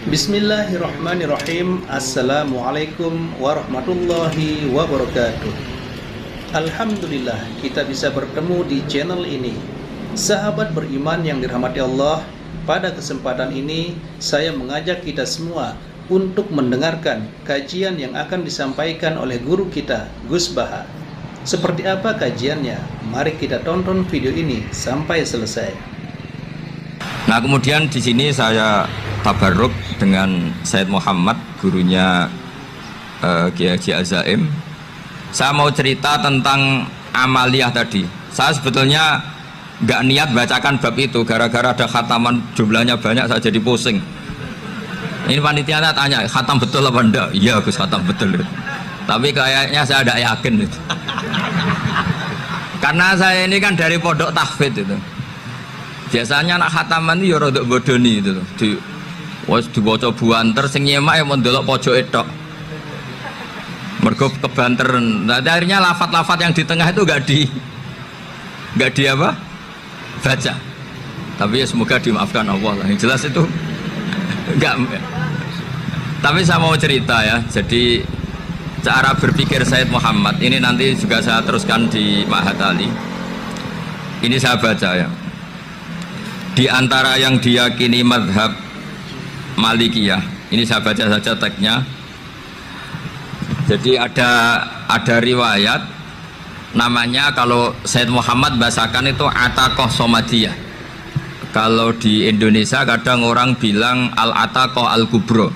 Bismillahirrahmanirrahim. Assalamualaikum warahmatullahi wabarakatuh. Alhamdulillah kita bisa bertemu di channel ini. Sahabat beriman yang dirahmati Allah, pada kesempatan ini saya mengajak kita semua untuk mendengarkan kajian yang akan disampaikan oleh guru kita, Gus Baha. Seperti apa kajiannya? Mari kita tonton video ini sampai selesai. Nah, kemudian di sini saya tabarruk dengan Said Muhammad, gurunya Kiai Haji Azaim. Saya mau cerita tentang amaliyah tadi. Saya sebetulnya nggak niat bacakan bab itu, gara-gara ada khataman jumlahnya banyak saya jadi pusing. Ini panitianya tanya, khatam betul apa enggak? Iya Gus, khatam betul. Tapi kayaknya saya tidak yakin itu. Karena saya ini kan dari pondok tahfidz itu. Biasanya anak khataman itu ya rodok bodoni itu loh. Dibaca buanter sing nyemak ya mendelok pojok tok. Mergo kebanteren. Nah, akhirnya lafat-lafat yang di tengah itu enggak di apa? Baca. Tapi ya semoga dimaafkan Allah lah. Yang jelas itu enggak. Tapi saya mau cerita ya. Jadi cara berpikir Said Muhammad ini nanti juga saya teruskan di Ma'had Ali. Ini saya baca ya. Di antara yang diyakini madhab Malikiyah, ini saya baca saja teksnya. Jadi ada riwayat namanya, kalau Said Muhammad bahasakan itu Ataqoh Somadiyah. Kalau di Indonesia kadang orang bilang Al-Ataqoh Al-Kubro,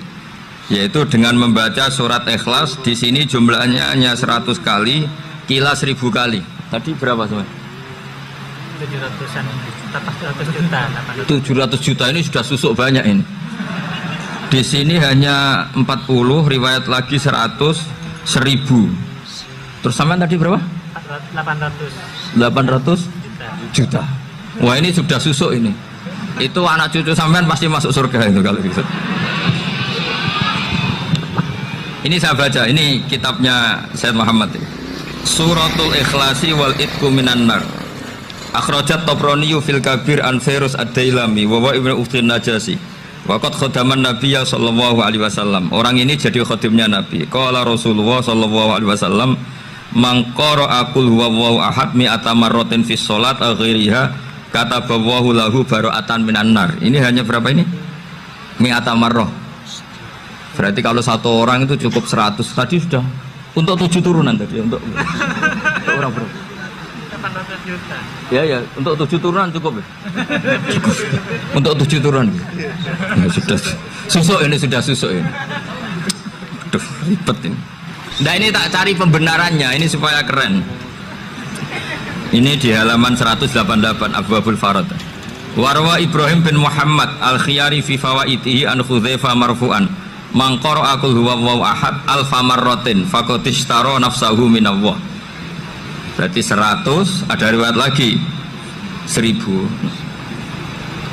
yaitu dengan membaca surat Ikhlas. Di sini jumlahnya hanya 100 kali, Qila 1000 kali. Tadi berapa semua? 700 juta ini sudah susuk banyak ini. Di sini hanya 40, riwayat lagi 100, 1000. Terus sampean tadi berapa? 800 juta. Wah, ini sudah susuk ini. Itu anak cucu sampean pasti masuk surga itu kalau gitu. Ini saya baca, ini kitabnya Said Muhammad. Suratul Ikhlasi wal Itqu minan nar. Akhrajat Tabraniyu fil Kabir an Fairuz ad-Dailami wa wa ibnu Uftin Najasi. Waqad khadaman Nabiyya sallallahu alaihi wasallam. Orang ini jadi khadimnya Nabi. Qala Rasulullah sallallahu alaihi wasallam, "Man qara'a qul huwallahu ahad mi'ata marratin fi shalat ghairiha kataballahu lahu bara'atan minan nar." Ini hanya berapa ini? Mi'ata marrah. Berarti kalau satu orang itu cukup 100. Tadi sudah untuk 7 turunan tadi, untuk orang berapa? 800 juta. Ya, untuk 7 turunan cukup ya? Cukup. Untuk 7 turunan ya, sudah susuk ini, sudah susuk ini. Aduh, ribet ini. Nah, ini tak cari pembenarannya, ini supaya keren. Ini di halaman 188 Abwabul Farad. Warwa Ibrahim bin Muhammad al-Khiyari fi fawaitihi an Khudzaifah marfu'an, man qara'a qul huwallahu ahad alfa marratin faqad ishtara nafsahu minallah. Berarti 100, ada riwayat lagi 1000.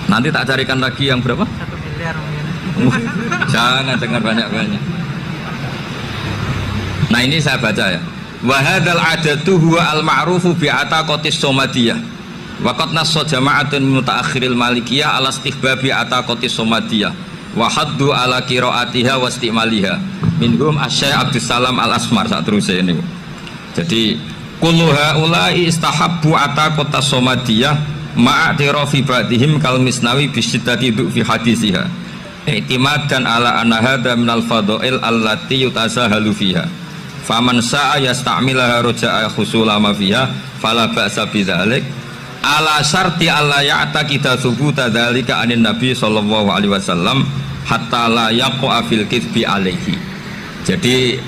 Nanti tak carikan lagi yang berapa? 1 miliar mungkin. Jangan dengar banyak-banyak. Nah, ini saya baca ya. Wa hadzal adatu huwa al-ma'rufu bi ataqatis somadiyah. Wa qad nassa jama'atun mutaakhiril malikiyah ala istihbabi ataqatis somadiyah wa haddu ala qiraatiha wa istimaliha. Minhum Asy-Syaikh Abdus Salam Al-Asmar saat terus ini. Jadi kullu haula'i istahabbu ataqatas somadiyah ma'atirafi ba'dihim kal misnawi bisyiddati fi hadisiha i'timadan ala anna hadha minal fadha'il allati yutasahalu fiha faman sa'a yasta'milaha roja'a khusula ma fiha fala ba'sa bidzalik ala syarti alla ya'taqida thubuta dzalika anin nabi sallallahu alaihi wasallam hatta la yaqa fil kitsbi alaihi. Jadi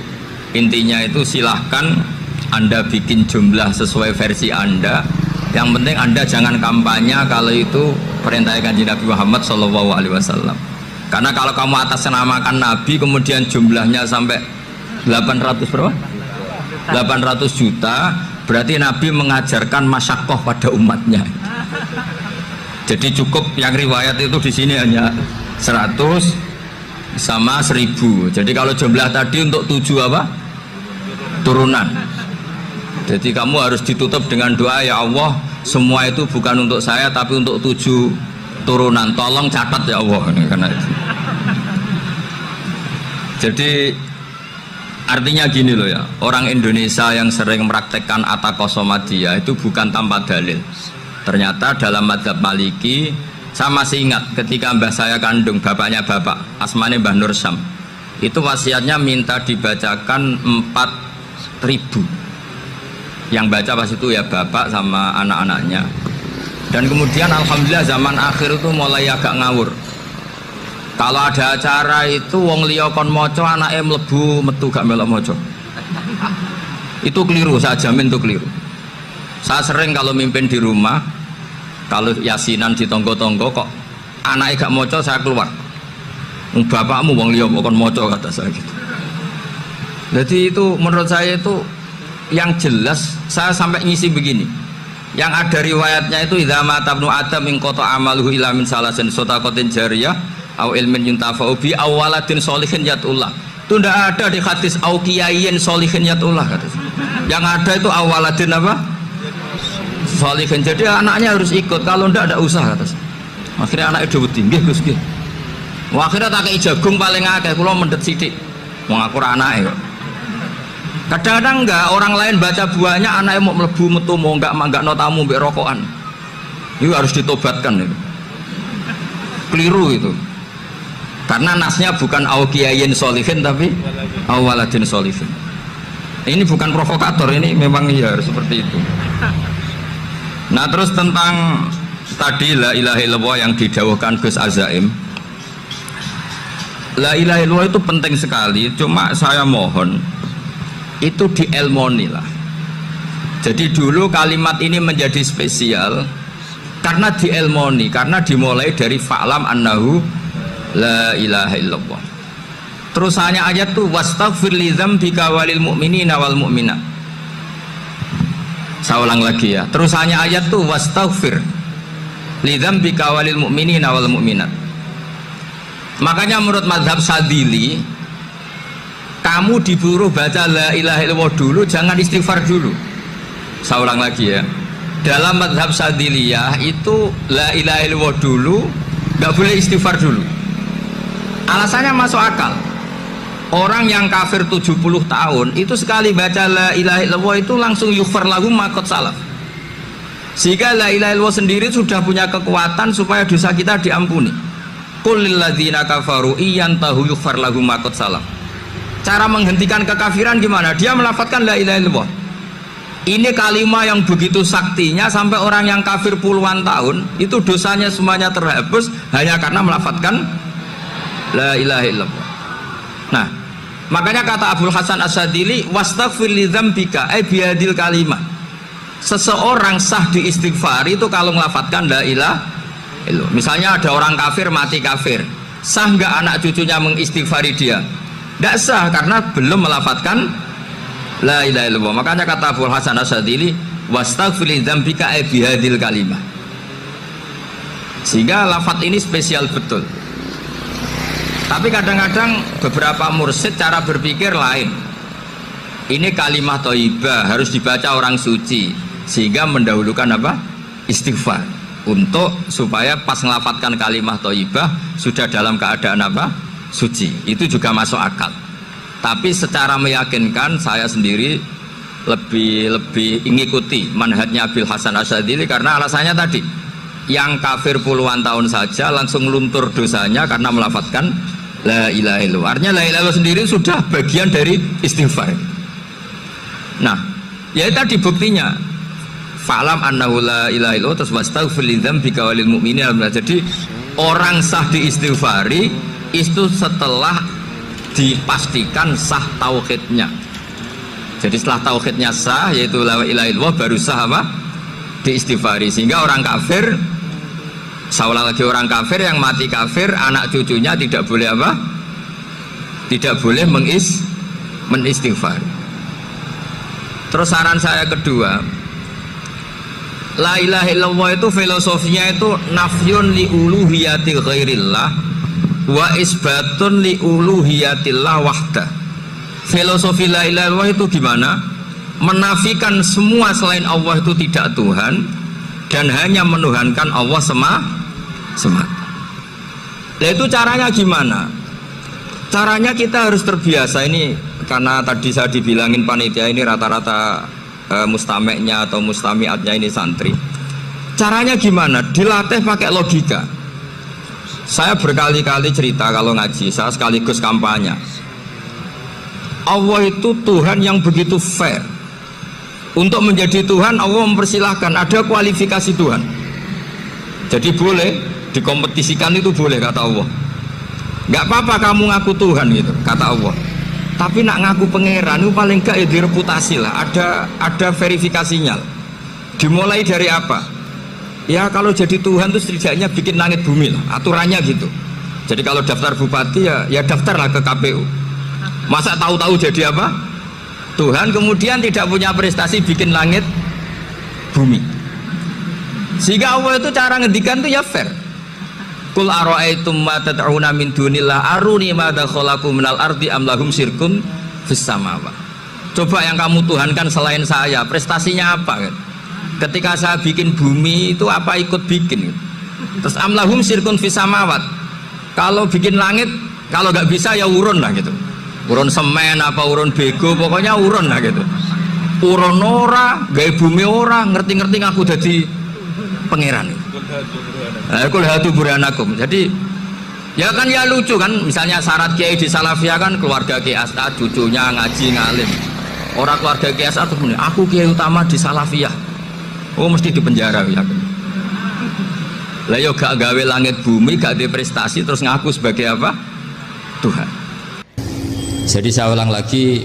intinya itu silahkan Anda bikin jumlah sesuai versi Anda. Yang penting Anda jangan kampanye kalau itu perintah Kanjeng Nabi Muhammad sallallahu alaihi wasallam. Karena kalau kamu atasnamakan Nabi kemudian jumlahnya sampai 800 berapa? 800 juta, berarti Nabi mengajarkan masyaqqah pada umatnya. Jadi cukup yang riwayat itu di sini hanya 100 sama 1000. Jadi kalau jumlah tadi untuk 7 apa? Turunan. Jadi kamu harus ditutup dengan doa, ya Allah, semua itu bukan untuk saya tapi untuk 7 turunan. Tolong catat ya Allah, karena itu. Jadi artinya gini loh ya, orang Indonesia yang sering mempraktekkan atakosomadiyah itu bukan tanpa dalil. Ternyata dalam madzhab Maliki, saya masih ingat ketika mbah saya kandung, bapaknya bapak, asmane Mbah Nur Syam, itu wasiatnya minta dibacakan 4.000. Yang baca pas itu ya bapak sama anak-anaknya. Dan kemudian alhamdulillah zaman akhir itu mulai agak ngawur. Kalau ada acara itu wong liya kon maca anake mlebu metu gak melok maca. Itu keliru, saya jamin itu keliru. Saya sering kalau mimpin di rumah, kalau yasinan di tonggo-tonggo kok anake gak maca saya keluar. Bapakmu wong liya kon maca kata saya gitu. Jadi itu menurut saya itu yang jelas saya sampai ngisi begini. Yang ada riwayatnya itu idza mata ibnu adam min qata amaluhu ila min salasin sadaqatin jariyah au ilmin yuntafa'u bi awaladin sholihin yatullah. Itu tidak ada di hadis au kiyayin sholihin yatullah kata. Yang ada itu awaladin apa? Sholihin. Jadi anaknya harus ikut, kalau tidak ada usaha kata. Akhirnya anaknya dawuh nggih Gus nggih. Wah, akhirnya tak kei jagung paling akeh, kula mendet sithik. Wong aku ora anake kok. Kadang-kadang enggak, orang lain baca buahnya anaknya mau mlebu metu mau enggak no tamu mbek rokokan. Itu harus ditobatkan itu. Keliru itu. Karena nasnya bukan aukiyayin solihin tapi awaladin solihin. Ini bukan provokator, ini memang ya seperti itu. Nah terus tentang tadi la ilaha illallah yang didawuhkan Gus Azaim, la ilaha illallah itu penting sekali. Cuma saya mohon itu dielmoni lah. Jadi dulu kalimat ini menjadi spesial karena dielmoni, karena dimulai dari fa'lam annahu la ilaha illallah. Terus hanya ayat tuh wastaghfir li dzambika walil mu'minina wal mu'minat. Saya ulang lagi ya. Terus hanya ayat tuh wastaghfir li dzambika walil mu'minina wal mu'minat. Makanya menurut mazhab Sadili, kamu diburu baca la ilaha illallah dulu, jangan istighfar dulu. Saya ulang lagi ya. Dalam mazhab Sadiliyah itu la ilaha illallah dulu, nggak boleh istighfar dulu. Alasannya masuk akal. Orang yang kafir 70 tahun itu sekali baca la ilaha illallah itu langsung yughfar lahum ma qad salaf. Sehingga la ilaha illallah sendiri sudah punya kekuatan supaya dosa kita diampuni. Qul lil ladzina kafaru iyantahu yughfar lahum ma qad salaf. Cara menghentikan kekafiran gimana? Dia melafadzkan la ilaha illallah. Ini kalimat yang begitu saktinya sampai orang yang kafir puluhan tahun itu dosanya semuanya terhapus hanya karena melafadzkan la ilaha illallah. Nah, makanya kata Abdul Hasan As-Sadili wastaghfir li dzambika ay bihadil kalimah. Seseorang sah diistighfari itu kalau melafadzkan la ilaha illallah. Misalnya ada orang kafir mati kafir, sah enggak anak cucunya mengistighfari dia? Tidak sah karena belum melafadzkan la ilaha illallah. Makanya kata Abdul Hasan As-Sadili wastaghfir li dzambika ay bihadil kalimah. Sehingga lafadz ini spesial betul. Tapi kadang-kadang beberapa mursyid cara berpikir lain. Ini kalimat thayyibah harus dibaca orang suci, sehingga mendahulukan apa? Istighfar. Untuk supaya pas ngelafadzkan kalimat thayyibah sudah dalam keadaan apa? Suci. Itu juga masuk akal. Tapi secara meyakinkan saya sendiri lebih mengikuti manhajnya Abil Hasan Asyadzili karena alasannya tadi, yang kafir puluhan tahun saja langsung luntur dosanya karena melafadzkan la ilaha illallah. Artinya la ilaha illallah sendiri sudah bagian dari istighfar. Nah, ya tadi buktinya fa'lam annahu la ilaha illallah terus wastaghfir li dzambika walil mu'minina. Jadi orang sah diistighfari itu setelah dipastikan sah tauhidnya. Jadi setelah tauhidnya sah yaitu la ilaha illallah baru sah apa? Diistighfari. Sehingga orang kafir, seolah lagi orang kafir yang mati kafir, anak cucunya tidak boleh apa? Tidak boleh menistighfar. Terus saran saya kedua, la ilaha illallah itu filosofinya itu nafyun li uluhiyati ghairillah wa isbatun li uluhiyatillah wahdah. Filosofi la ilaha illallah itu gimana? Menafikan semua selain Allah itu tidak Tuhan dan hanya menuhankan Allah semata. Nah itu caranya gimana? Caranya kita harus terbiasa ini, karena tadi saya dibilangin panitia ini rata-rata mustameknya atau mustamiatnya ini santri. Caranya gimana? Dilatih pakai logika. Saya berkali-kali cerita kalau ngaji, saya sekaligus kampanye. Allah itu Tuhan yang begitu fair. Untuk menjadi Tuhan, Allah mempersilahkan, ada kualifikasi Tuhan. Jadi boleh dikompetisikan, itu boleh kata Allah. Nggak apa-apa kamu ngaku Tuhan gitu, kata Allah. Tapi nak ngaku pangeran itu paling nggak ya direputasi lah. Ada verifikasinya. Dimulai dari apa? Ya kalau jadi Tuhan itu setidaknya bikin langit bumi lah. Aturannya gitu. Jadi kalau daftar bupati ya daftarlah ke KPU. Masa tahu-tahu jadi apa? Tuhan kemudian tidak punya prestasi bikin langit bumi. Sehingga Allah itu cara ngendikan itu ya fair. Qul ara'aitum ma tad'una min dunillah aruni madza khalaqu minal ardi am lahum syirkun fis samawat. Coba yang kamu tuhankan selain saya, prestasinya apa kan? Ketika saya bikin bumi itu apa ikut bikin? Terus am lahum syirkun fis samawat. Kalau bikin langit, kalau nggak bisa ya urun lah gitu. Urun semen apa urun bego, pokoknya urun lah gitu. Urun ora, gawe bumi ora, ngerti-ngerti ngaku dadi pangeran. Kul hatu burhanakum. Jadi ya kan ya lucu kan, misalnya syarat kiai di Salafiyah kan keluarga Kiai As'ad, cucunya ngaji ngalim. Orang keluarga Kiai As'ad tuh aku kiai utama di Salafiyah. Oh mesti di penjara ya. Lah yo gak gawe langit bumi, gak ada prestasi terus ngaku sebagai apa? Tuhan. Jadi saya ulang lagi,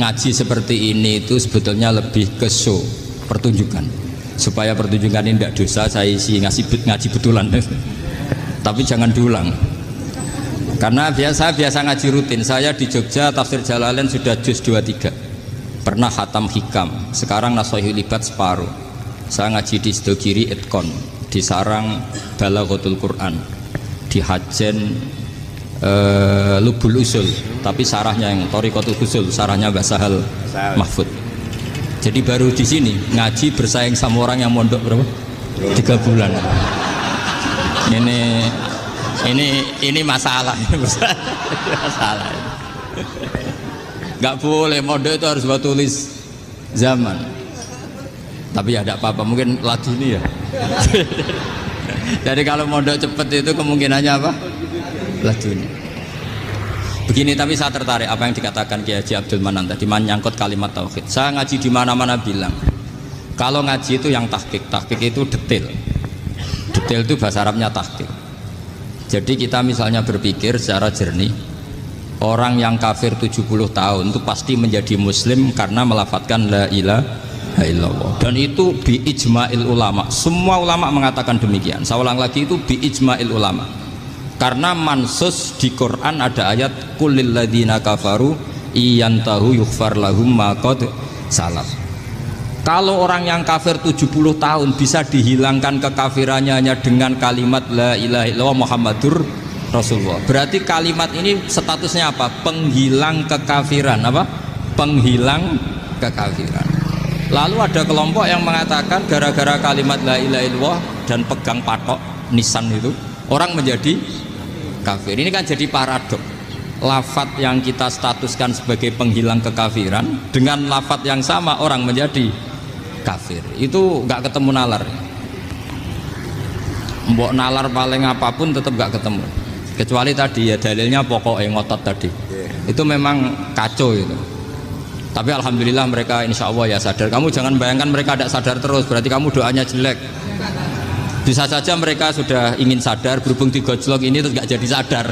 ngaji seperti ini itu sebetulnya lebih ke show, pertunjukan. Supaya pertunjukan ini tidak dosa, saya isi ngaji betulan. Tapi jangan diulang. Karena biasa ngaji rutin. Saya di Jogja tafsir Jalalain sudah juz 23. Pernah khatam hikam. Sekarang Nashihul Ibad separuh. Saya ngaji di Sidogiri Itkon, di Sarang Balaghatul Quran, di Hajen Lubul Usul, tapi sarahnya yang Thariqatul Usul, sarahnya Mbah Sahal Mahfud. Jadi baru di sini ngaji bersaing sama orang yang mondok berapa? 3 bulan. Ini masalah, masalah. Nggak boleh mondok itu harus buat tulis zaman. Tapi ya tidak apa-apa, mungkin lagi ini ya. Jadi kalau mondok cepet itu kemungkinannya apa? Lagi ini. Begini, tapi saya tertarik apa yang dikatakan Kiai Haji Abdul Manan tadi menyangkut kalimat tauhid. Saya ngaji di mana-mana bilang, kalau ngaji itu yang tahqiq itu detail. Detail itu bahasa Arabnya tahqiq. Jadi kita misalnya berpikir secara jernih, orang yang kafir 70 tahun itu pasti menjadi muslim karena melafadzkan la ilaha illallah. Dan itu bi ijma'il ulama. Semua ulama mengatakan demikian. Saya ulang lagi, itu bi ijma'il ulama. Karena mansus di Quran ada ayat kulil ladzina kafaru iyantahu yughfar lahum ma qad salaf. Kalau orang yang kafir 70 tahun bisa dihilangkan kekafirannya hanya dengan kalimat la ilaha illallah Muhammadur Rasulullah. Berarti kalimat ini statusnya apa? Penghilang kekafiran, apa? Penghilang kekafiran. Lalu ada kelompok yang mengatakan gara-gara kalimat la ilaha illallah dan pegang patok nisan itu orang menjadi kafir. Ini kan jadi paradok. Lafadz yang kita statuskan sebagai penghilang kekafiran dengan lafadz yang sama orang menjadi kafir. Itu nggak ketemu nalar. Mbok nalar paling apapun tetap nggak ketemu. Kecuali tadi ya dalilnya pokoknya ngotot tadi. Itu memang kacau itu. Tapi alhamdulillah mereka insya Allah ya sadar. Kamu jangan bayangkan mereka tidak sadar terus, berarti kamu doanya jelek. Bisa saja mereka sudah ingin sadar, berhubung digojlok ini terus nggak jadi sadar.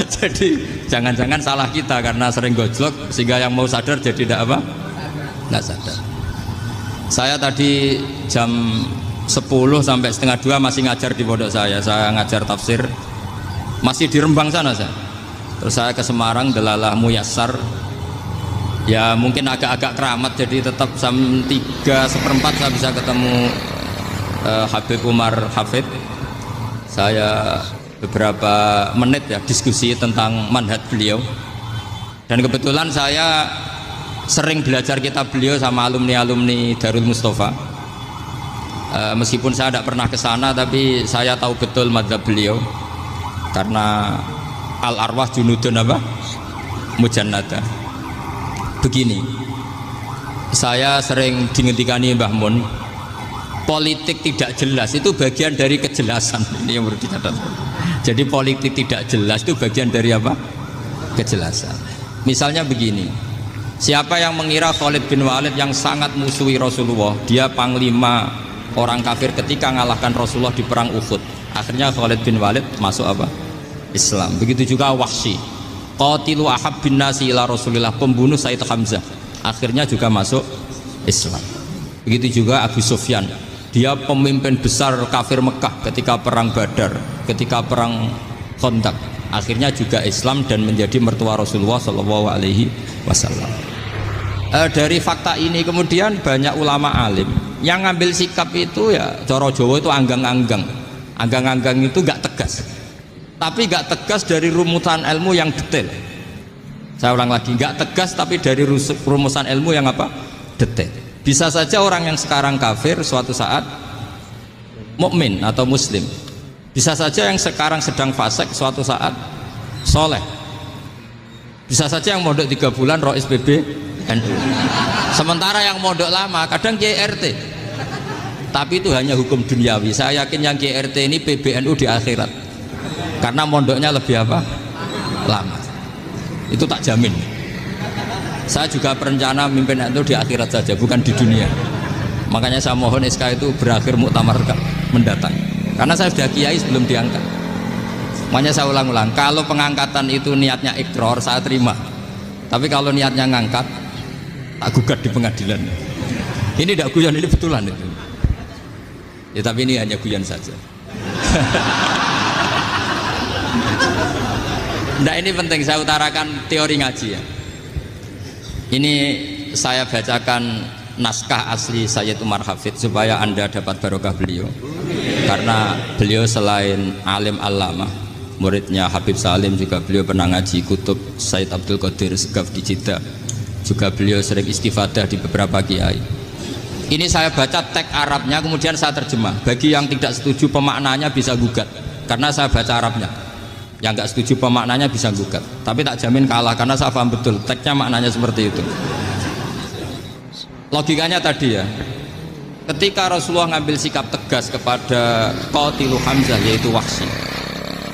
Jadi jangan-jangan salah kita karena sering gojlok sehingga yang mau sadar jadi tidak apa? Nggak sadar. Saya tadi jam 10 sampai setengah 2 masih ngajar di pondok saya ngajar tafsir masih di Rembang sana saya. Terus saya ke Semarang, Delalah Muyassar. Ya mungkin agak-agak keramat, jadi tetap jam 3:4 saya bisa ketemu Habib Umar Hafid. Saya beberapa menit ya diskusi tentang manhaj beliau, dan kebetulan saya sering belajar kitab beliau sama alumni Darul Mustafa. Meskipun saya tidak pernah ke sana, tapi saya tahu betul mazhab beliau karena al arwah junudun apa mujannada. Begini, saya sering dingetikani Mbah Mun, politik tidak jelas itu bagian dari kejelasan. Ini yang perlu dicatat. Jadi politik tidak jelas itu bagian dari apa? Kejelasan. Misalnya begini, siapa yang mengira Khalid bin Walid yang sangat musuhi Rasulullah, dia panglima orang kafir ketika ngalahkan Rasulullah di perang Uhud, akhirnya Khalid bin Walid masuk apa? Islam. Begitu juga Wahsy, qatilu ahabbin nasi ila Rasulillah, pembunuh Sayyid Hamzah, akhirnya juga masuk Islam. Begitu juga Abu Sufyan, dia pemimpin besar kafir Mekah ketika perang Badar, ketika perang Khandaq, akhirnya juga Islam dan menjadi mertua Rasulullah Shallallahu Alaihi Wasallam. Dari fakta ini kemudian banyak ulama alim yang ngambil sikap itu ya coro Jawa itu anggang-anggang. Anggang-anggang itu gak tegas, tapi gak tegas dari rumusan ilmu yang detail. Saya ulang lagi, gak tegas tapi dari rumusan ilmu yang apa? Detail. Bisa saja orang yang sekarang kafir suatu saat mukmin atau muslim. Bisa saja yang sekarang sedang fasik suatu saat soleh. Bisa saja yang mondok 3 bulan Rois PB NU. Sementara yang mondok lama kadang Kiai RT. Tapi itu hanya hukum duniawi. Saya yakin yang Kiai RT ini PBNU di akhirat. Karena mondoknya lebih apa? Lama. Itu tak jamin. Saya juga berencana mimpin NU di akhirat saja, bukan di dunia. Makanya saya mohon SK itu berakhir muktamar mendatang. Karena saya sudah kiai sebelum diangkat. Makanya saya ulang-ulang, kalau pengangkatan itu niatnya ikrar, saya terima. Tapi kalau niatnya ngangkat, tak gugat di pengadilan. Ini tidak guyon, ini betulan itu. Ya tapi ini hanya guyon saja. Nah ini penting saya utarakan teori ngaji ya. Ini saya bacakan naskah asli Sayyid Umar Hafid supaya Anda dapat barokah beliau. Karena beliau selain alim allamah, muridnya Habib Salim, juga beliau pernah ngaji kutub Sayyid Abdul Qadir Segaf di Jeddah. Juga beliau sering istifadah di beberapa kiai. Ini saya baca teks Arabnya kemudian saya terjemah. Bagi yang tidak setuju pemaknanya bisa gugat, karena saya baca Arabnya. Yang nggak setuju pemaknanya bisa gugat, tapi tak jamin kalah karena saya paham betul teksnya maknanya seperti itu. Logikanya tadi ya, ketika Rasulullah ngambil sikap tegas kepada qatilu Hamzah yaitu Wahsy,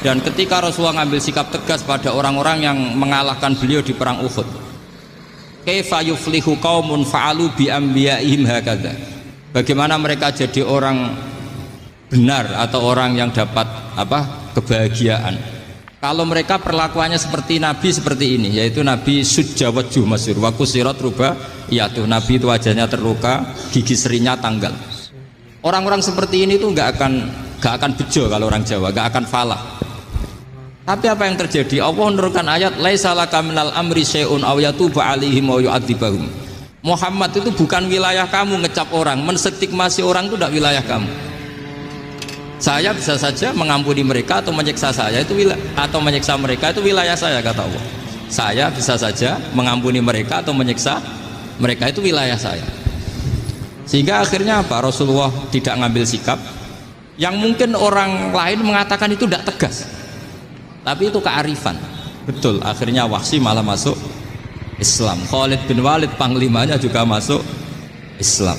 dan ketika Rasulullah ngambil sikap tegas pada orang-orang yang mengalahkan beliau di perang Uhud, kaifa yuflihu qaumun fa'alu bi anbiya'ihim hakadha, bagaimana mereka jadi orang benar atau orang yang dapat apa? Kebahagiaan kalau mereka perlakuannya seperti Nabi seperti ini, yaitu Nabi sujawaju masyhur wa kusirat ruba, yaitu Nabi itu wajahnya terluka, gigi serinya tanggal. Orang-orang seperti ini tuh nggak akan bejo kalau orang Jawa, nggak akan falah. Tapi apa yang terjadi? Allah menurunkan ayat laisa laka minal amri syai'un aw yatuba 'alaihim aw yu'adzibahum. Muhammad itu bukan wilayah kamu ngecap orang, menstigmasi orang itu tidak wilayah kamu. Saya bisa saja mengampuni mereka atau menyiksa saya itu atau menyiksa mereka itu wilayah saya, kata Allah. Saya bisa saja mengampuni mereka atau menyiksa mereka itu wilayah saya. Sehingga akhirnya apa? Rasulullah tidak ngambil sikap yang mungkin orang lain mengatakan itu tidak tegas. Tapi itu kearifan. Betul, akhirnya Wahsy malah masuk Islam. Khalid bin Walid panglimanya juga masuk Islam.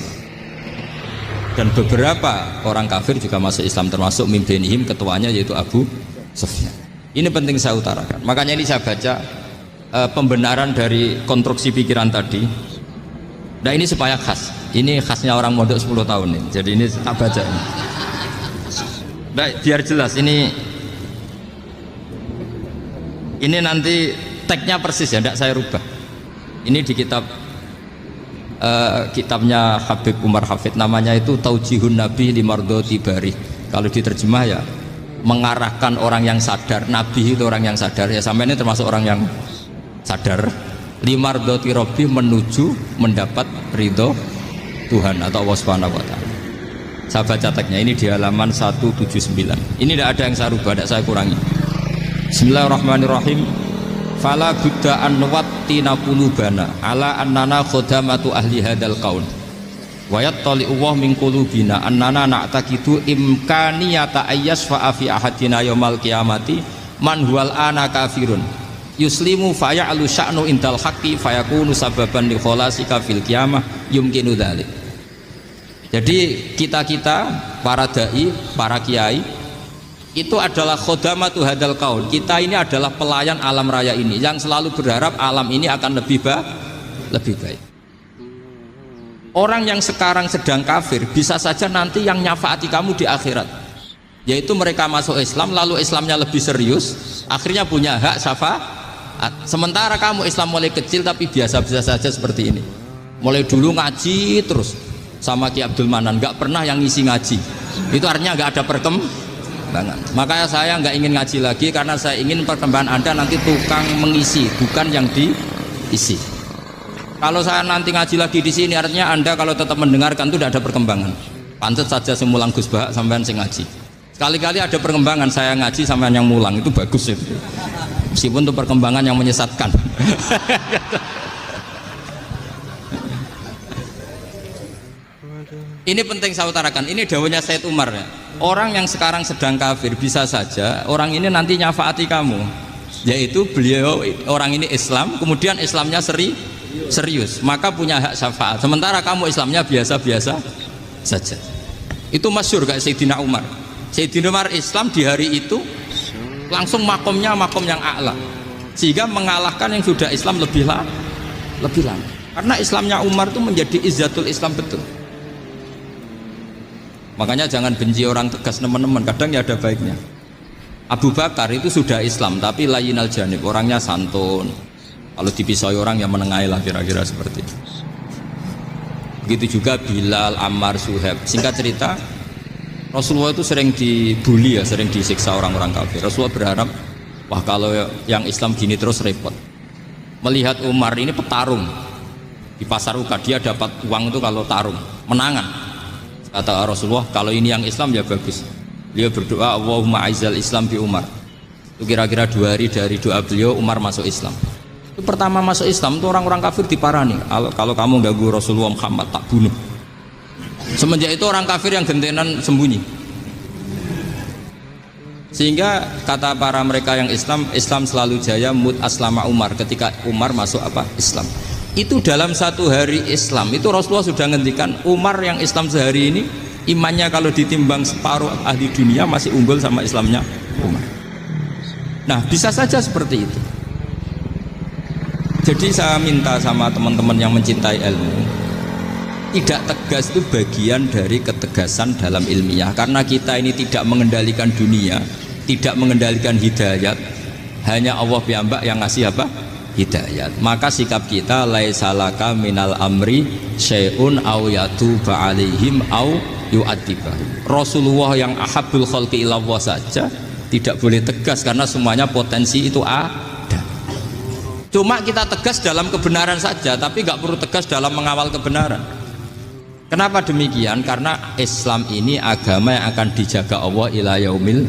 Dan beberapa orang kafir juga masuk Islam, termasuk mimpinihim, ketuanya yaitu Abu Sufyan. Ini penting saya utarakan. Makanya ini saya baca pembenaran dari konstruksi pikiran tadi. Nah ini supaya khas. Ini khasnya orang mondok 10 tahun nih. Jadi ini tak baca ini. Baik, biar jelas ini nanti teksnya persis ya, tidak saya rubah. Ini di kitabnya Habib Umar Hafid, namanya itu Taujihun Nabi Limardoti Bari. Kalau diterjemah ya mengarahkan orang yang sadar. Nabi itu orang yang sadar ya, sampai ini termasuk orang yang sadar. Limardoti Robbi, menuju mendapat ridho Tuhan atau Allah Subhanahu wa Ta'ala. Saya baca teksnya ini di halaman 179. Ini tidak ada yang saya rubah, tidak saya kurangi. Bismillahirrahmanirrahim. Fala budda an wattina qulubana ala annana khadamatu ahli hadzal qaul wa yattali Allah min qulubina annana na'taqidu imkaniyata ayyasfa fi ahadina yaumal qiyamati man huwal ana kafirun yuslimu faya'lu sya'nu indal haqqi fayakunu sababan li kholasika fil qiyamah yumkinu dzalik. Jadi kita-kita para dai, para kiai itu adalah khodamatu hadal kaun. Kita ini adalah pelayan alam raya ini yang selalu berharap alam ini akan lebih baik. Orang yang sekarang sedang kafir bisa saja nanti yang nyafaati kamu di akhirat, yaitu mereka masuk Islam lalu Islamnya lebih serius, akhirnya punya hak syafaat. Sementara kamu Islam mulai kecil tapi biasa-biasa saja seperti ini, mulai dulu ngaji terus sama Ki Abdul Manan, nggak pernah yang ngisi ngaji, itu artinya nggak ada perkembangan. Makanya saya nggak ingin ngaji lagi karena saya ingin perkembangan Anda nanti tukang mengisi, bukan yang diisi. Kalau saya nanti ngaji lagi di sini, artinya Anda kalau tetap mendengarkan itu tidak ada perkembangan. Pantas saja semulang Gus Bahak sampean sing ngaji. Sekali-kali ada perkembangan, saya ngaji sampean yang mulang, itu bagus itu. Meskipun itu perkembangan yang menyesatkan. Ini penting saya utarakan, ini dawuhnya Said Umar ya. Orang yang sekarang sedang kafir bisa saja orang ini nanti nyafaati kamu, yaitu beliau orang ini Islam, kemudian Islamnya serius, maka punya hak syafaat. Sementara kamu Islamnya biasa-biasa saja. Itu masyhur kayak Sayyidina Umar. Sayyidina Umar Islam di hari itu langsung makomnya makom yang a'la, sehingga mengalahkan yang sudah Islam lebih lama. Karena Islamnya Umar itu menjadi izzatul Islam betul. Makanya jangan benci orang tegas teman-teman, kadang ya ada baiknya. Abu Bakar itu sudah Islam tapi layinal janib, orangnya santun. Kalau dipisai orang yang menengahi lah kira-kira seperti itu. Begitu juga Bilal, Ammar, Suhaib. Singkat cerita, Rasulullah itu sering dibully ya, sering disiksa orang-orang kafir. Rasulullah berharap, wah kalau yang Islam gini terus repot. Melihat Umar ini petarung di pasar Uka, dia dapat uang itu kalau tarung, menangan. Kata Rasulullah, kalau ini yang Islam ya bagus. Beliau berdoa, Allahumma aizal Islam bi Umar. Itu kira-kira 2 hari dari doa beliau, Umar masuk Islam. Itu pertama masuk Islam itu orang-orang kafir diparani. Kalau kamu ganggu Rasulullah Muhammad tak bunuh. Semenjak itu orang kafir yang gentenan sembunyi. Sehingga kata para mereka yang Islam selalu jaya mut aslama Umar, ketika Umar masuk Islam. Itu dalam 1 hari Islam itu Rasulullah sudah ngendikan Umar yang Islam sehari ini imannya kalau ditimbang separuh ahli dunia masih unggul sama Islamnya Umar. Nah bisa saja seperti itu. Jadi saya minta sama teman-teman yang mencintai ilmu, tidak tegas itu bagian dari ketegasan dalam ilmiah. Karena kita ini tidak mengendalikan dunia, tidak mengendalikan hidayat, hanya Allah piyambak yang ngasih hidayat. Maka sikap kita laisalaka minal amri syai'un aw yatuba alaihim aw yu'adzibahum. Rasulullah yang ahabbul khalqi ilallah saja tidak boleh tegas karena semuanya potensi itu ada. Cuma kita tegas dalam kebenaran saja, tapi nggak perlu tegas dalam mengawal kebenaran. Kenapa demikian? Karena Islam ini agama yang akan dijaga Allah ila yaumil.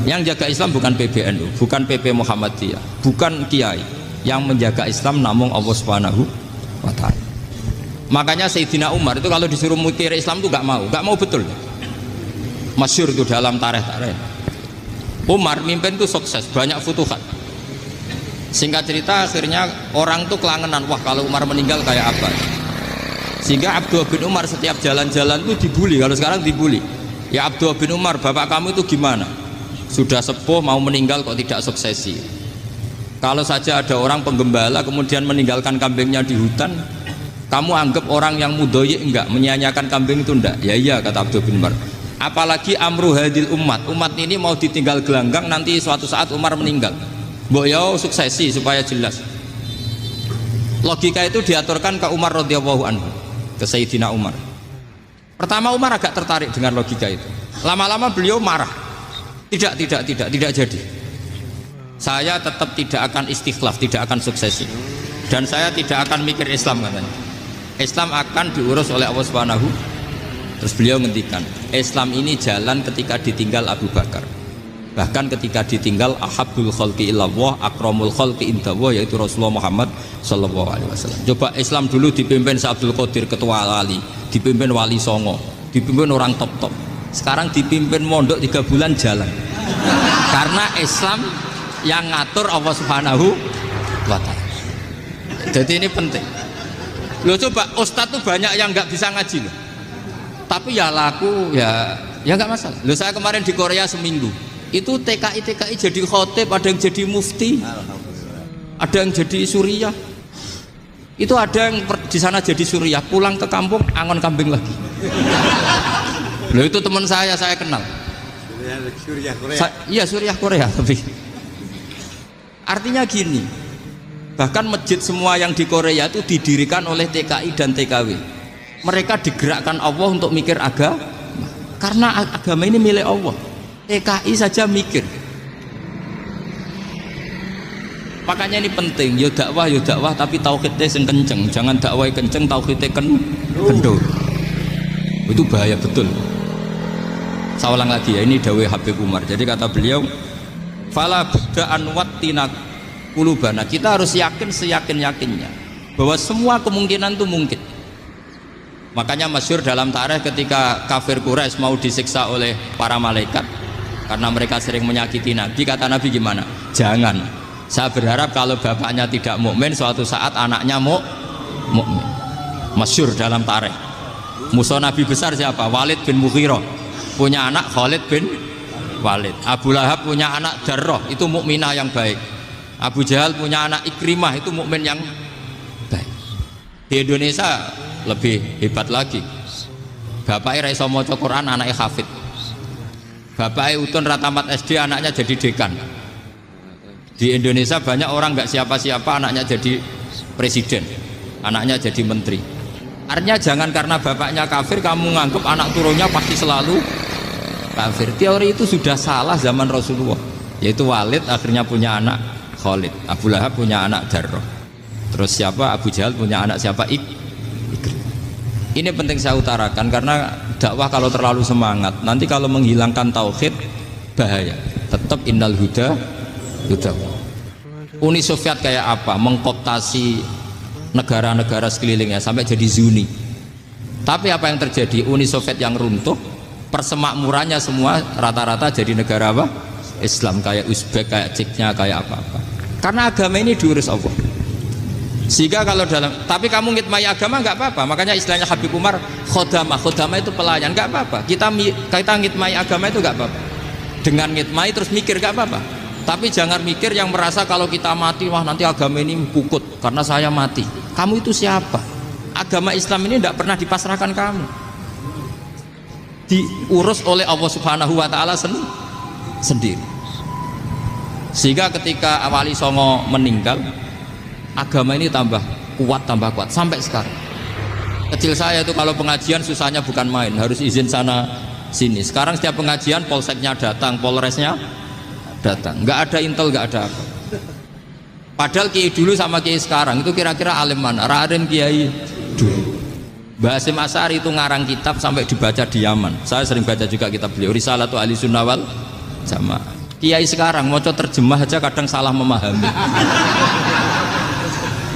Yang jaga Islam bukan PBNU, bukan PP Muhammadiyah, bukan kiai. Yang menjaga Islam namun Allah Subhanahu wa ta'ala. Makanya Sayyidina Umar itu kalau disuruh mikir Islam itu gak mau betul. Masyhur itu dalam tarikh. Umar mimpin itu sukses, banyak futuhat. Singkat cerita akhirnya orang tuh kelangenan, wah kalau Umar meninggal kayak apa. Sehingga Abdullah bin Umar setiap jalan-jalan itu dibully. Kalau sekarang dibully, ya Abdullah bin Umar, bapak kamu itu gimana? Sudah sepuh mau meninggal kok tidak suksesi. Kalau saja ada orang penggembala kemudian meninggalkan kambingnya di hutan, kamu anggap orang yang mudoyik enggak, menyia-nyiakan kambing itu enggak? Ya iya kata Abdul bin Umar. Apalagi amru hadil umat ini mau ditinggal gelanggang, nanti suatu saat Umar meninggal. Mbok yo suksesi supaya jelas. Logika itu diaturkan ke Umar radhiyallahu anhu, ke Sayyidina Umar. Pertama Umar agak tertarik dengan logika itu. Lama-lama beliau marah. Tidak jadi. Saya tetap tidak akan istikhlaf, tidak akan suksesi, dan saya tidak akan mikir Islam katanya. Islam akan diurus oleh Allah Subhanahu. Terus beliau ngendikan, Islam ini jalan ketika ditinggal Abu Bakar, bahkan ketika ditinggal ahabbul khalqi ilallah akramul khalqi indallah, yaitu Rasulullah Muhammad sallallahu alaihi wasallam. Coba Islam dulu dipimpin Abdul Qadir ketua wali, dipimpin Wali Songo, dipimpin orang top. Sekarang dipimpin mondok 3 bulan jalan. Karena Islam yang ngatur Allah Subhanahu wa ta'ala. Jadi ini penting. Loh coba ustadz tuh banyak yang nggak bisa ngaji loh. Tapi ya laku ya nggak masalah. Loh saya kemarin di Korea seminggu. Itu TKI jadi khotib, ada yang jadi mufti. Ada yang jadi suriah. Itu ada yang di sana jadi suriah, pulang ke kampung angon kambing lagi. Loh itu teman saya kenal. Suriah Korea. Iya suriah Korea tapi. Artinya gini, bahkan masjid semua yang di Korea itu didirikan oleh TKI dan TKW. Mereka digerakkan Allah untuk mikir agama, karena agama ini milik Allah. TKI saja mikir. Makanya ini penting, yo dakwah tapi tauhidnya sing kenceng, jangan dakwah kenceng tauhidnya kendor. Itu bahaya betul. Saya ulang lagi ya, ini dawuh Habib Umar. Jadi kata beliau, fala budda'an wattina kulubana, kita harus yakin seyakin-yakinnya bahwa semua kemungkinan itu mungkin. Makanya masyhur dalam tarikh ketika kafir Quraisy mau disiksa oleh para malaikat karena mereka sering menyakiti Nabi, kata Nabi gimana? Jangan. Saya berharap kalau bapaknya tidak mukmin, suatu saat anaknya mukmin. Masyhur dalam tarikh. Musuh Nabi besar siapa? Walid bin Mughirah. Punya anak Khalid bin Walid. Abu Lahab punya anak Darrah, itu mukminah yang baik. Abu Jahal punya anak Ikrimah, itu mukmin yang baik. Di Indonesia lebih hebat lagi. Bapaknya ra iso maca Quran, anaknya hafid. Bapaknya utun ra tamat SD, anaknya jadi dekan. Di Indonesia banyak orang nggak siapa-siapa, anaknya jadi presiden, anaknya jadi menteri. Artinya jangan karena bapaknya kafir kamu nganggap anak turunnya pasti selalu kafir. Teori itu sudah salah zaman Rasulullah. Yaitu Walid akhirnya punya anak Khalid, Abu Lahab punya anak Darrah. Terus siapa? Abu Jahal punya anak siapa? Ini penting saya utarakan karena dakwah kalau terlalu semangat, nanti kalau menghilangkan tauhid bahaya. Tetap innal huda. Uni Soviet kayak apa? Mengkooptasi negara-negara sekelilingnya sampai jadi Zuni. Tapi apa yang terjadi? Uni Soviet yang runtuh, persemakmurannya semua rata-rata jadi negara apa? Islam, kayak Uzbek, kayak Ceknya, kayak apa-apa. Karena agama ini diurus Allah. Sehingga kalau tapi kamu ngitmai agama nggak apa-apa. Makanya istilahnya Habib Umar, khodamah itu pelayan, nggak apa-apa. Kita ngitmai agama itu nggak apa-apa. Dengan ngitmai terus mikir nggak apa-apa. Tapi jangan mikir yang merasa kalau kita mati, wah nanti agama ini kukut karena saya mati. Kamu itu siapa? Agama Islam ini tidak pernah dipasrahkan kamu. Diurus oleh Allah Subhanahu wa ta'ala sendiri. Sehingga ketika Wali Songo meninggal, agama ini tambah kuat sampai sekarang. Kecil saya itu kalau pengajian susahnya bukan main, harus izin sana sini. Sekarang setiap pengajian polseknya datang, polresnya datang, nggak ada intel, nggak ada apa. Padahal kiai dulu sama kiai sekarang itu kira-kira alim mana? Raden kiai dulu. Mbah Hasyim Asy'ari itu ngarang kitab sampai dibaca di Yaman. Saya sering baca juga kitab beliau, Risalatu Ahli Sunnah wal Jamaah. Kiai sekarang mau terjemah aja kadang salah memahami.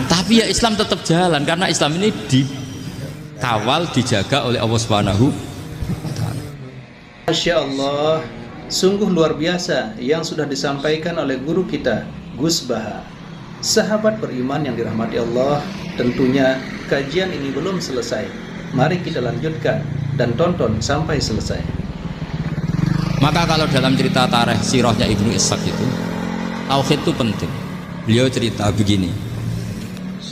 Tapi ya Islam tetap jalan karena Islam ini dikawal, dijaga oleh Allah Subhanahu wa ta'ala. Masya Allah, sungguh luar biasa yang sudah disampaikan oleh guru kita, Gus Baha. Sahabat beriman yang dirahmati Allah, tentunya kajian ini belum selesai. Mari kita lanjutkan dan tonton sampai selesai. Maka kalau dalam cerita tarikh sirahnya Ibnu Ishaq itu, tauhid itu penting. Beliau cerita begini,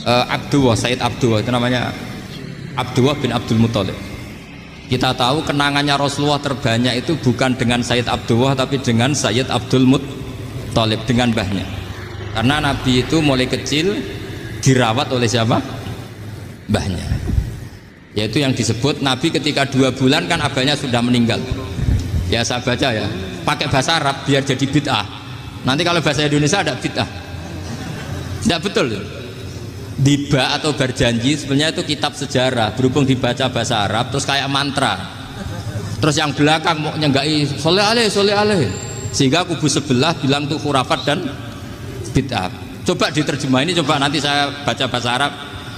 Sayyid Abdullah itu namanya Abdullah bin Abdul Muthalib. Kita tahu kenangannya Rasulullah terbanyak itu bukan dengan Sayyid Abdullah tapi dengan Sayyid Abdul Muthalib, dengan mbahnya. Karena Nabi itu mulai kecil dirawat oleh siapa? Mbahnya. Yaitu yang disebut Nabi ketika 2 bulan kan abahnya sudah meninggal. Ya saya baca ya, pakai bahasa Arab biar jadi bid'ah. Nanti kalau bahasa Indonesia ada bid'ah. Tidak betul. Diba atau berjanji sebenarnya itu kitab sejarah, berhubung dibaca bahasa Arab terus kayak mantra. Terus yang belakang mau nyenggai soleh aleh, sehingga kubu sebelah bilang tuh khurafat dan bid'ah. Coba diterjemah ini, coba nanti saya baca bahasa Arab.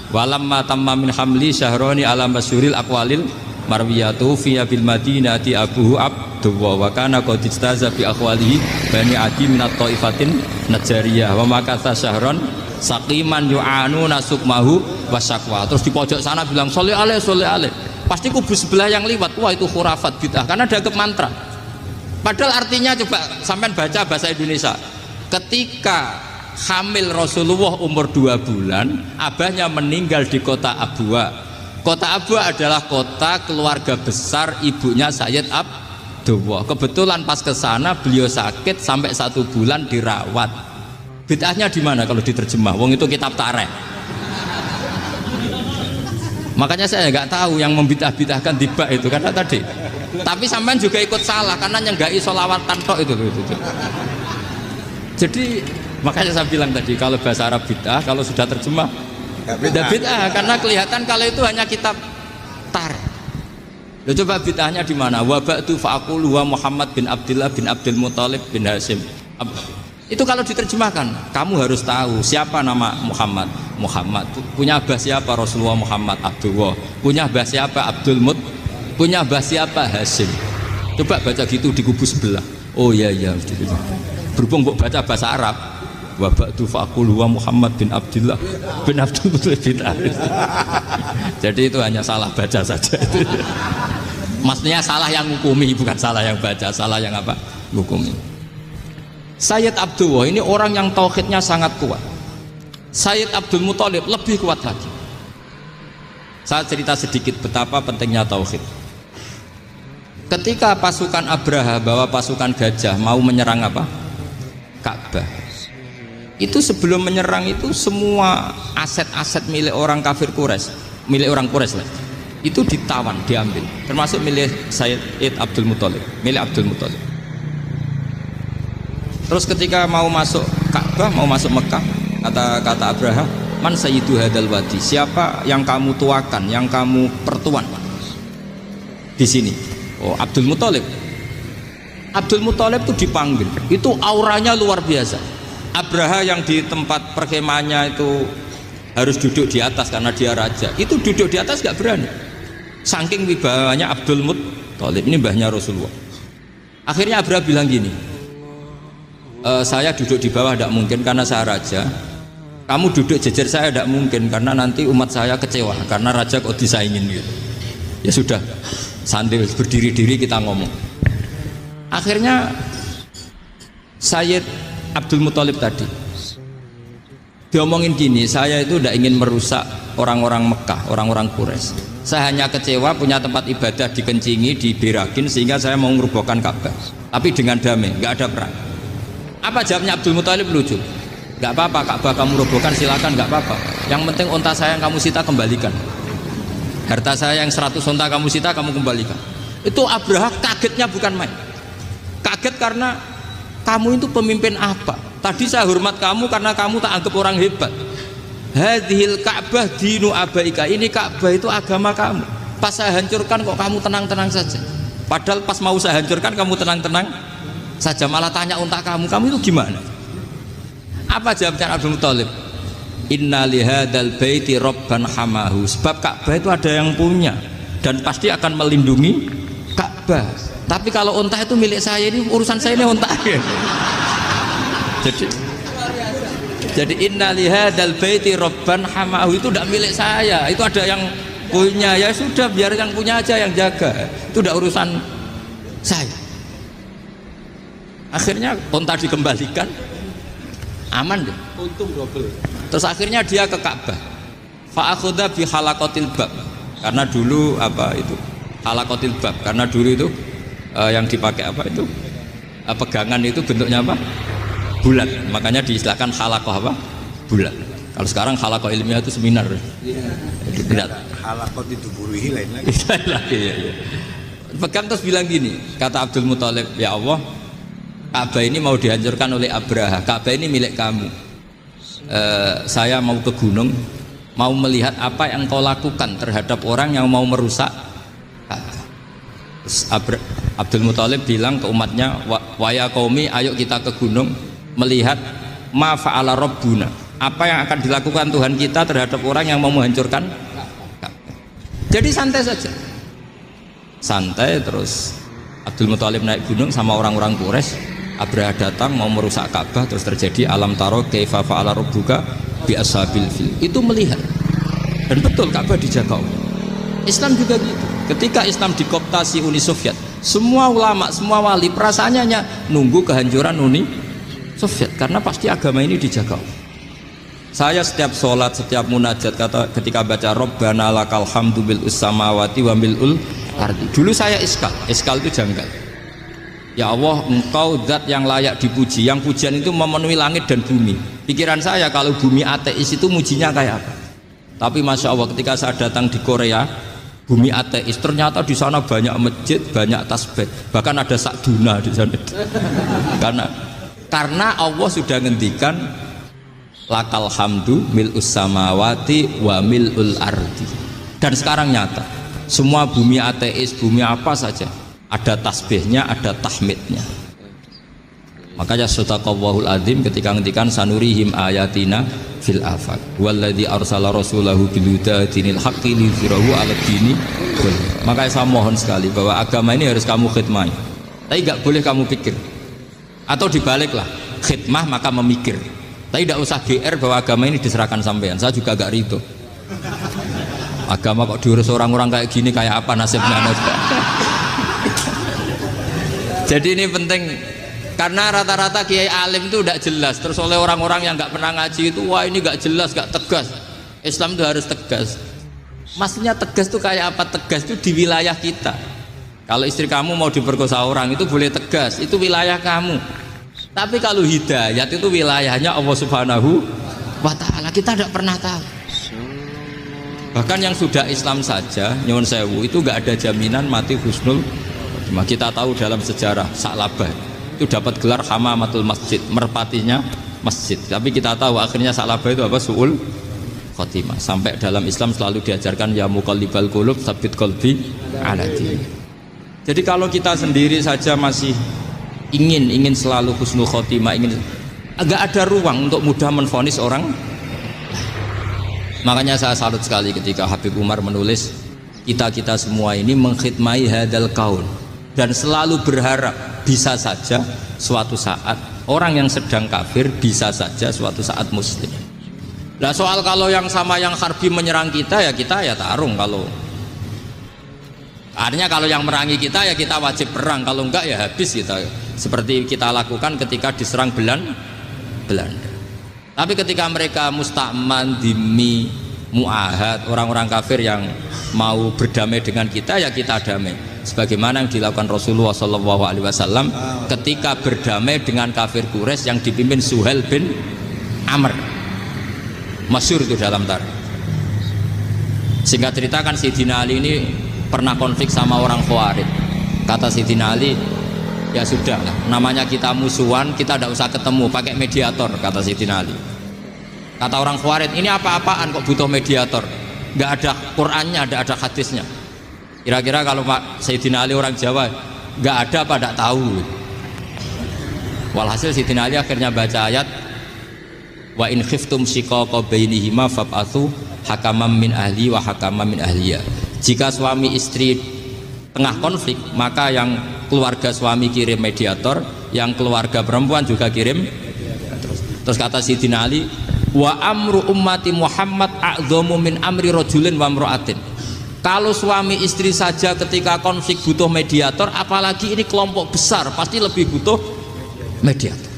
Walamma tamma min hamli syahroni ala masyuril aqwalil marwiyatu fi bil madinati abuhu Abdullah wa kana qad istaza bi akhwalihi bani adi minat taifatin najariyah wa makatha syahron saqiman yu'anu nasukmahu wasakwa. Terus di pojok sana bilang sholli alaihi. Pasti kubu sebelah yang liwat, wah itu khurafat bid'ah karena dianggap mantra. Padahal artinya coba sampean baca bahasa Indonesia. Ketika hamil Rasulullah umur 2 bulan, abahnya meninggal di kota Abwa. Kota Abwa adalah kota keluarga besar ibunya Sayyid Abdullah. Kebetulan pas ke sana beliau sakit sampai 1 bulan dirawat. Bid'ahnya di mana kalau diterjemah? Wong itu kitab tarikh. Makanya saya nggak tahu yang membidah-bidahkan tiba itu karena tadi. Tapi sampean juga ikut salah karena nyenggai sholawatan tok itu. Jadi makanya saya bilang tadi kalau bahasa Arab bid'ah, kalau sudah terjemah bid'ah karena kelihatan kalau itu hanya kitab tarikh. Loh, coba bid'ahnya di mana? Wa ba'du fa'aqulu wa Muhammad bin Abdullah bin Abdul Muthalib bin Hashim. Itu kalau diterjemahkan, kamu harus tahu siapa nama Muhammad. Muhammad punya abah siapa? Rasulullah Muhammad Abdullah. Punya abah siapa? Abdul Mut. Punya abah siapa? Hashim. Coba baca gitu di kubu sebelah. Oh iya. Berhubung baca bahasa Arab. Wa ba'du fa'aqulu wa Muhammad bin Abdullah bin Abdul Muthalib bin Hashim. Jadi itu hanya salah baca saja. Maksudnya salah yang hukumi, bukan salah yang baca, salah yang apa? Hukumi. Sayyid Abdullah ini orang yang tauhidnya sangat kuat. Sayyid Abdul Muthalib lebih kuat lagi. Saya cerita sedikit betapa pentingnya tauhid. Ketika pasukan Abraha bawa pasukan gajah mau menyerang apa? Ka'bah. Itu sebelum menyerang itu semua aset-aset milik orang kafir Quraisy, milik orang Quraisy lah. Itu ditawan, diambil, termasuk milik Sayyid Abdul Muthalib, milik Abdul Muthalib. Terus ketika mau masuk Ka'bah, mau masuk Mekah, kata Abraha, man sayyidu hadal wadi, siapa yang kamu tuakan, yang kamu pertuan di sini? Oh, Abdul Muthalib. Abdul Muthalib itu dipanggil, itu auranya luar biasa. Abraha yang di tempat perkemahannya itu harus duduk di atas karena dia raja, itu duduk di atas gak berani, saking wibawanya Abdul Muthalib. Ini mbahnya Rasulullah. Akhirnya Abraha bilang gini, saya duduk di bawah tidak mungkin karena saya raja, kamu duduk jejer saya tidak mungkin karena nanti umat saya kecewa karena raja kok disaingin gitu. Ya sudah, sambil berdiri-diri kita ngomong. Akhirnya Sayyid Abdul Muthalib tadi diomongin gini, saya itu tidak ingin merusak orang-orang Mekah, orang-orang Quraisy. Saya hanya kecewa punya tempat ibadah dikencingi, diberakin sehingga saya mau merubuhkan Ka'bah, tapi dengan damai, nggak ada perang. Apa jawabnya Abdul Muthalib? Lucu. Gak apa-apa, Ka'bah kamu robohkan silakan, gak apa-apa. Yang penting unta saya yang kamu sita kembalikan. Harta saya yang 100 unta kamu sita kamu kembalikan. Itu Abraha kagetnya bukan main. Kaget karena kamu itu pemimpin apa? Tadi saya hormat kamu karena kamu tak anggap orang hebat. Hadhil Ka'bah dinu abaika. Ini Ka'bah itu agama kamu. Pas saya hancurkan kok kamu tenang-tenang saja. Padahal pas mau saya hancurkan kamu tenang-tenang saja, malah tanya unta kamu itu gimana? Apa jawabnya Abdul Muthalib? Inna lihadal baiti robban hamahu. Sebab Ka'bah itu ada yang punya dan pasti akan melindungi Ka'bah. Tapi kalau unta itu milik saya, ini urusan saya, ini unta. Jadi inna lihadal baiti robban hamahu itu tidak milik saya, itu ada yang punya. Ya sudah, biar yang punya aja yang jaga, itu tidak urusan saya. Akhirnya unta dikembalikan, aman deh, untung double. Terus akhirnya dia ke Ka'bah, fa'akhudha bi halaqatil bab, karena dulu apa itu halaqatil bab, karena dulu itu yang dipakai apa itu pegangan itu bentuknya apa, bulat, makanya diistilahkan halaqah apa, bulat. Kalau sekarang halaqah ilmiah itu seminar, itu benar. Halaqah itu buruhi lain lagi. Ya. Pegang terus bilang gini, kata Abdul Muthalib, ya Allah, Ka'bah ini mau dihancurkan oleh Abraha. Ka'bah ini milik kamu. Saya mau ke gunung, mau melihat apa yang kau lakukan terhadap orang yang mau merusak Ka'bah. Abdul Muthalib bilang ke umatnya, wa ya qaumi, ayo kita ke gunung melihat ma fa'ala rabbuna, apa yang akan dilakukan Tuhan kita terhadap orang yang mau menghancurkan Ka'bah. Jadi santai saja, santai. Terus Abdul Muthalib naik gunung sama orang-orang Quraisy. Abraha datang mau merusak Ka'bah, terus terjadi alam taro kaifa fa'ala rabbuka bi ashabil fil. Itu melihat. Dan betul Ka'bah dijaga Allah. Islam juga gitu. Ketika Islam dikooptasi Uni Soviet, semua ulama, semua wali perasaannya hanya nunggu kehancuran Uni Soviet karena pasti agama ini dijaga Allah. Saya setiap sholat, setiap munajat kata ketika baca Rabbana lakal hamdu bil samawati wa mil'ul ardi. Dulu saya iskal itu janggal. Ya Allah, engkau zat yang layak dipuji, yang pujian itu memenuhi langit dan bumi. Pikiran saya kalau bumi ateis itu mujinya kayak apa? Tapi masya Allah ketika saya datang di Korea, bumi ateis ternyata di sana banyak masjid, banyak tasbih, bahkan ada sakduna di sana. Karena Allah sudah ngendikan lakal hamdu mil'us samawati wa mil'ul ardi. Dan sekarang nyata semua bumi ateis, bumi apa saja ada tasbihnya, ada tahmidnya. Makanya sadaqallahul adzim ketika ngendikan sanurihim ayatina fil afaq walladzi arsala rasulahu bil huda dinil haqqi liyudhhirahu 'ala dini. Makanya saya mohon sekali bahwa agama ini harus kamu khidmah. Tapi enggak boleh kamu pikir. Atau dibaliklah, khidmah maka memikir. Tapi tidak usah GR bahwa agama ini diserahkan sampean. Saya juga agak ridho. Agama kok diurus orang-orang kayak gini, kayak apa nasibnya? Jadi ini penting karena rata-rata kiai alim itu tidak jelas. Terus oleh orang-orang yang nggak pernah ngaji itu, wah ini nggak jelas, nggak tegas. Islam itu harus tegas. Maksudnya tegas itu kayak apa? Tegas itu di wilayah kita. Kalau istri kamu mau diperkosa orang itu boleh tegas, itu wilayah kamu. Tapi kalau hidayat itu wilayahnya Allah Subhanahu wa Ta'ala, kita tidak pernah tahu. Bahkan yang sudah Islam saja, nyuwun sewu, itu nggak ada jaminan mati husnul. Kita tahu dalam sejarah Sa'labah itu dapat gelar hamamatul masjid, merpatinya masjid. Tapi kita tahu akhirnya Sa'labah itu apa? Su'ul khotimah. Sampai dalam Islam selalu diajarkan ya muqallibal qulub tsabbit qalbi ala dinik. Jadi kalau kita sendiri saja masih ingin selalu husnul khotimah, agak ada ruang untuk mudah menvonis orang. Makanya saya salut sekali ketika Habib Umar menulis kita semua ini mengkhidmai hadal kaun dan selalu berharap bisa saja suatu saat orang yang sedang kafir bisa saja suatu saat muslim. Nah soal kalau yang sama yang harbi menyerang kita ya tarung. Kalau artinya kalau yang merangi kita ya kita wajib perang, kalau enggak ya habis kita. Seperti kita lakukan ketika diserang Belanda. Tapi ketika mereka musta'man, dhimmi, mu'ahad, orang-orang kafir yang mau berdamai dengan kita ya kita damai. Sebagaimana yang dilakukan Rasulullah SAW ketika berdamai dengan kafir Quraisy yang dipimpin Suhail bin Amr. Masyhur itu dalam tarikh. Singkat cerita kan Sayyidina Ali ini pernah konflik sama orang Khawarij. Kata Sayyidina Ali, ya sudah lah, namanya kita musuhan, kita tidak usah ketemu, pakai mediator, kata Sayyidina Ali. Kata orang Khawarij, ini apa-apaan kok butuh mediator? Nggak ada Qur'annya, nggak ada hadisnya. Kira-kira kalau Pak Sayyidina Ali orang Jawa, nggak ada apa tidak tahu. Walhasil Sayyidina Ali akhirnya baca ayat wa in khiftum shiqaqa bainihima fab'atsu hakaman min ahli wa hakaman min ahliya. Jika suami istri tengah konflik, maka yang keluarga suami kirim mediator, yang keluarga perempuan juga kirim. Terus kata Sayyidina Ali, wa amru ummati Muhammad a'dhamu min amri rajulin wa imra'atin. Kalau suami istri saja ketika konflik butuh mediator, apalagi ini kelompok besar pasti lebih butuh mediator.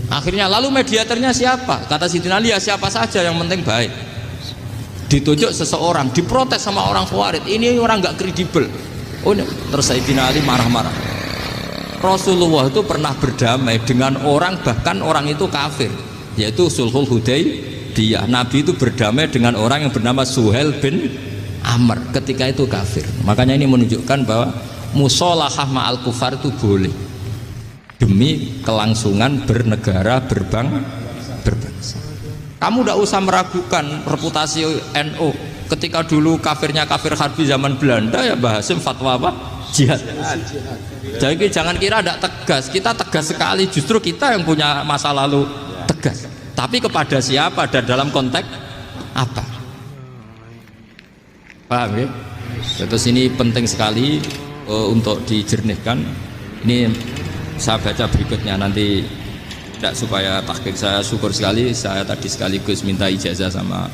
Akhirnya lalu mediatornya siapa? Kata Sayyidina Ali, ya siapa saja yang penting baik. Ditunjuk seseorang, diprotes sama orang Khawarij, ini orang nggak kredibel. Oh, terus Sayyidina Ali marah-marah. Rasulullah itu pernah berdamai dengan orang, bahkan orang itu kafir, yaitu Sulhul Hudaybiyah. Nabi itu berdamai dengan orang yang bernama Suhail bin Amr, ketika itu kafir. Makanya ini menunjukkan bahwa musolahah ma'al kufar itu boleh demi kelangsungan bernegara, berbangsa. Kamu tidak usah meragukan reputasi NU. Ketika dulu kafirnya kafir harbi zaman Belanda, ya Mbah Hasim fatwa apa? Jihad. Jadi jangan kira tidak tegas. Kita tegas sekali, justru kita yang punya masa lalu tegas. Tapi kepada siapa dan dalam konteks apa? Paham ya? Terus ini penting sekali untuk dijernihkan. Ini saya baca berikutnya nanti, tidak supaya tahqiq. Saya syukur sekali, saya tadi sekaligus minta ijazah sama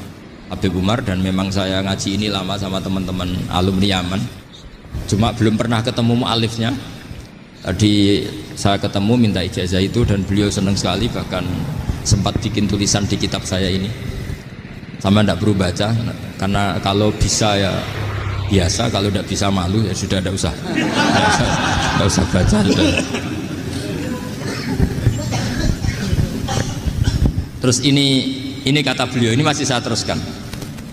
Habib Umar, dan memang saya ngaji ini lama sama teman-teman alumni Yaman, cuma belum pernah ketemu mu'alifnya. Tadi saya ketemu minta ijazah itu, dan beliau senang sekali, bahkan sempat bikin tulisan di kitab saya ini. Sama tidak perlu baca, karena kalau bisa ya biasa, kalau tidak bisa malu ya sudah, tidak usah baca sudah. Terus ini kata beliau, ini masih saya teruskan.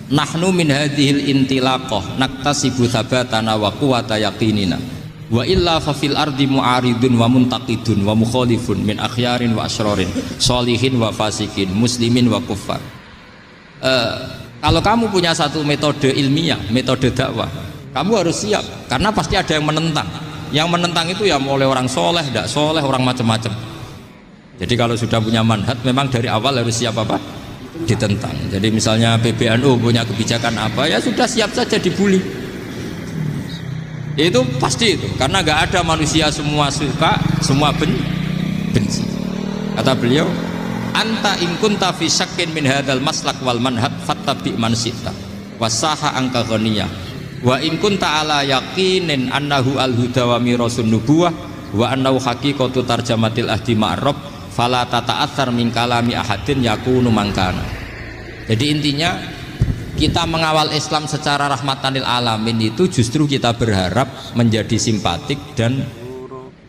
Nahnu min hadhil intilaqah naktasibu thabatana wa quwwata yaqinina wa illa fa fil ardi mu'aridun wa muntaqidun wa mukhalifun min akhyarin wa asyrarin sholihin wa fasikin muslimin wa kuffar. Kalau kamu punya satu metode ilmiah, metode dakwah, kamu harus siap, karena pasti ada yang menentang. Yang menentang itu ya mulai orang soleh, tidak soleh, orang macam-macam. Jadi kalau sudah punya manhaj, memang dari awal harus siap apa? Ditentang. Jadi misalnya PBNU punya kebijakan apa, ya sudah siap saja dibully. Itu pasti itu, karena nggak ada manusia semua suka, semua benci. Kata beliau, anta in kunta fi syakkin min hadzal maslak wal manhaj fattabi man syi'ta wasaha angka ghaniyah wa in kunta ala yaqinin annahu al huda wa mirasun nubuwah wa annahu haqiqatu tarjamatil ahdi ma'rab fala tata'atsar min kalami ahadin yakunu mangkana. Jadi intinya kita mengawal Islam secara rahmatanil alamin itu justru kita berharap menjadi simpatik dan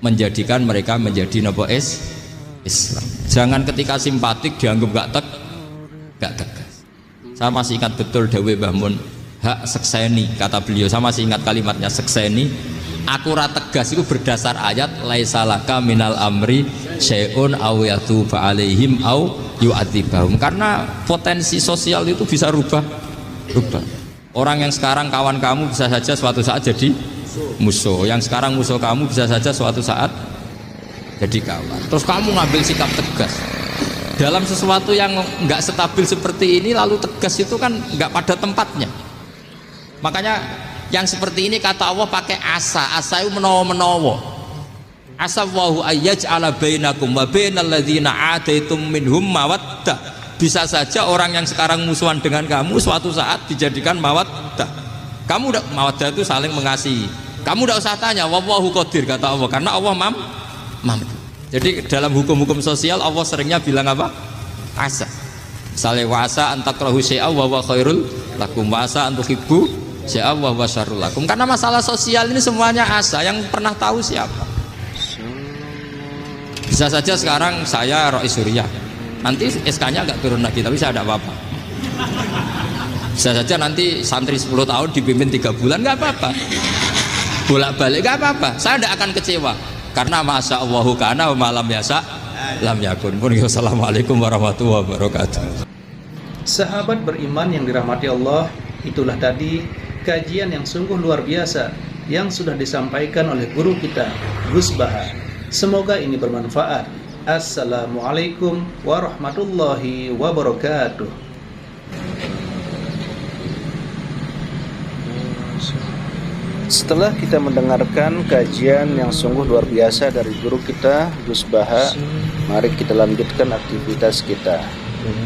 menjadikan mereka menjadi nopo Islam. Jangan ketika simpatik dianggap gak tegas. Saya masih ingat betul dawuh Mbah Mun, hak sekseni, kata beliau, saya masih ingat kalimatnya, sekseni akurat tegas itu berdasar ayat laisalaka minal amri syai'un aw yatuba alaihim aw yu'adzibahum, karena potensi sosial itu bisa rubah. Orang yang sekarang kawan kamu bisa saja suatu saat jadi musuh, yang sekarang musuh kamu bisa saja suatu saat jadi kawan. Terus kamu ngambil sikap tegas dalam sesuatu yang nggak stabil seperti ini, lalu tegas itu kan nggak pada tempatnya. Makanya yang seperti ini kata Allah pakai asa itu menawa-menawa. Asa wahu ayyaj'ala bainakum wa bainal ladzina ataitum minhum mawaddah. Bisa saja orang yang sekarang musuhan dengan kamu suatu saat dijadikan mawaddah. Kamu udah mawaddah itu saling mengasihi. Kamu udah usah tanya, wallahu qadir, kata Allah, karena Allah mampu. Jadi dalam hukum-hukum sosial Allah seringnya bilang apa? Asa. Misalnya wasa antakrahu syai'a wa huwa khairul lakum, wasa antuhibbu syai'a wa huwa syarrul lakum. Karena masalah sosial ini semuanya asa, yang pernah tahu siapa? Bisa saja sekarang saya Rois Suriah, nanti SK-nya agak turun lagi, tapi saya tidak apa-apa. Bisa saja nanti santri 10 tahun dipimpin 3 bulan, nggak apa-apa. Bolak-balik nggak apa-apa, saya tidak akan kecewa. Karena masa Allahu kana wa malam yasa lam yakun. Wassalamualaikum warahmatullahi wabarakatuh. Sahabat beriman yang dirahmati Allah, itulah tadi kajian yang sungguh luar biasa yang sudah disampaikan oleh guru kita Gus Baha. Semoga ini bermanfaat. Assalamualaikum warahmatullahi wabarakatuh. Setelah kita mendengarkan kajian yang sungguh luar biasa dari guru kita Gus Baha, mari kita lanjutkan aktivitas kita.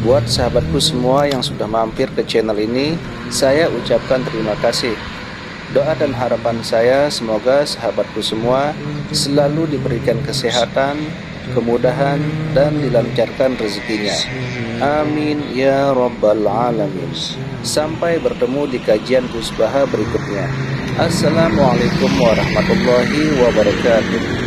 Buat sahabatku semua yang sudah mampir ke channel ini, saya ucapkan terima kasih. Doa dan harapan saya semoga sahabatku semua selalu diberikan kesehatan, kemudahan, dan dilancarkan rezekinya. Amin ya rabbal alamin. Sampai bertemu di kajian Gus Baha berikutnya. Assalamualaikum warahmatullahi wabarakatuh.